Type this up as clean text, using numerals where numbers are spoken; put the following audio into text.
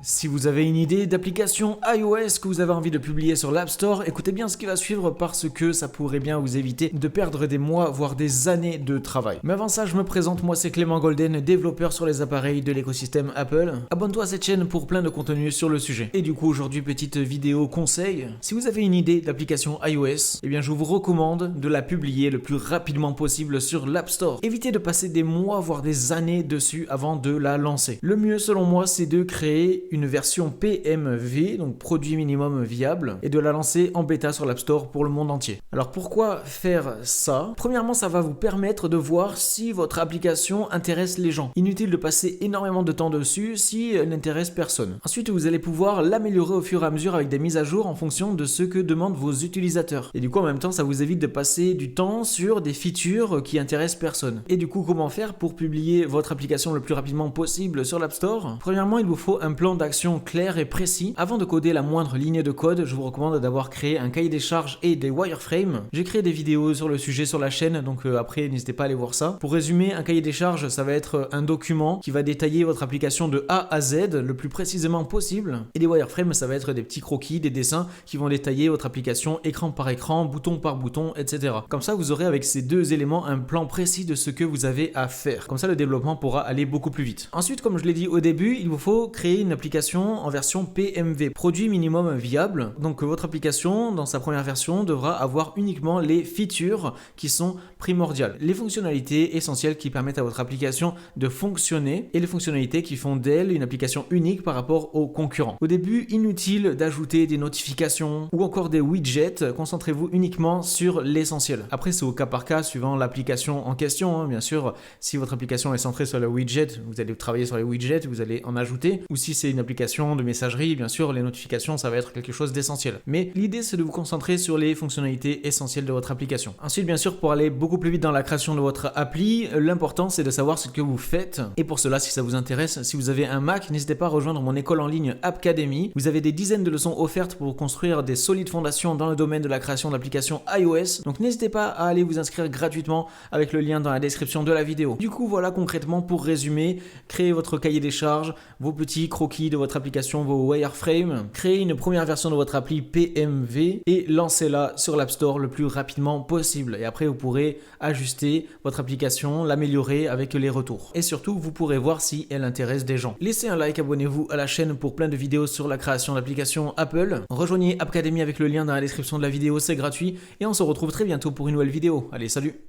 Si vous avez une idée d'application iOS que vous avez envie de publier sur l'App Store, écoutez bien ce qui va suivre parce que ça pourrait bien vous éviter de perdre des mois voire des années de travail. Mais avant ça, je me présente, moi c'est Clément Golden, développeur sur les appareils de l'écosystème Apple. Abonne-toi à cette chaîne pour plein de contenus sur le sujet. Et du coup aujourd'hui, petite vidéo conseil. Si vous avez une idée d'application iOS, eh bien je vous recommande de la publier le plus rapidement possible sur l'App Store. Évitez de passer des mois voire des années dessus avant de la lancer. Le mieux selon moi, c'est de créer une version PMV, donc produit minimum viable, et de la lancer en bêta sur l'App Store pour le monde entier. Alors pourquoi faire ça? Premièrement, ça va vous permettre de voir si votre application intéresse les gens. Inutile de passer énormément de temps dessus si elle n'intéresse personne. Ensuite, vous allez pouvoir l'améliorer au fur et à mesure avec des mises à jour en fonction de ce que demandent vos utilisateurs. Et du coup, en même temps, ça vous évite de passer du temps sur des features qui intéressent personne. Et du coup, comment faire pour publier votre application le plus rapidement possible sur l'App Store? Premièrement, il vous faut un plan d'action clair et précis. Avant de coder la moindre ligne de code, je vous recommande d'avoir créé un cahier des charges et des wireframes. J'ai créé des vidéos sur le sujet sur la chaîne, donc après n'hésitez pas à aller voir ça. Pour résumer, un cahier des charges, ça va être un document qui va détailler votre application de A à Z le plus précisément possible. Et des wireframes, ça va être des petits croquis, des dessins qui vont détailler votre application écran par écran, bouton par bouton, etc. Comme ça, vous aurez avec ces deux éléments un plan précis de ce que vous avez à faire. Comme ça, le développement pourra aller beaucoup plus vite. Ensuite, comme je l'ai dit au début, il vous faut créer une application en version PMV, produit minimum viable. Donc votre application, dans sa première version, devra avoir uniquement les features qui sont primordiales, les fonctionnalités essentielles qui permettent à votre application de fonctionner et les fonctionnalités qui font d'elle une application unique par rapport aux concurrents. Au début, inutile d'ajouter des notifications ou encore des widgets, concentrez-vous uniquement sur l'essentiel. Après, c'est au cas par cas suivant l'application en question, hein. Bien sûr, si votre application est centrée sur le widget, vous allez travailler sur les widgets, vous allez en ajouter, ou si c'est une application de messagerie, bien sûr, les notifications, ça va être quelque chose d'essentiel. Mais l'idée, c'est de vous concentrer sur les fonctionnalités essentielles de votre application. Ensuite, bien sûr, pour aller beaucoup plus vite dans la création de votre appli, l'important, c'est de savoir ce que vous faites. Et pour cela, si ça vous intéresse, si vous avez un Mac, n'hésitez pas à rejoindre mon école en ligne Appcademy. Vous avez des dizaines de leçons offertes pour construire des solides fondations dans le domaine de la création d'applications iOS. Donc, n'hésitez pas à aller vous inscrire gratuitement avec le lien dans la description de la vidéo. Du coup, voilà concrètement, pour résumer, créez votre cahier des charges, vos petits croquis de votre application, vos wireframes, créez une première version de votre appli PMV et lancez-la sur l'App Store le plus rapidement possible. Et après, vous pourrez ajuster votre application, l'améliorer avec les retours. Et surtout, vous pourrez voir si elle intéresse des gens. Laissez un like, abonnez-vous à la chaîne pour plein de vidéos sur la création d'applications Apple. Rejoignez Appcademy avec le lien dans la description de la vidéo, c'est gratuit. Et on se retrouve très bientôt pour une nouvelle vidéo. Allez, salut!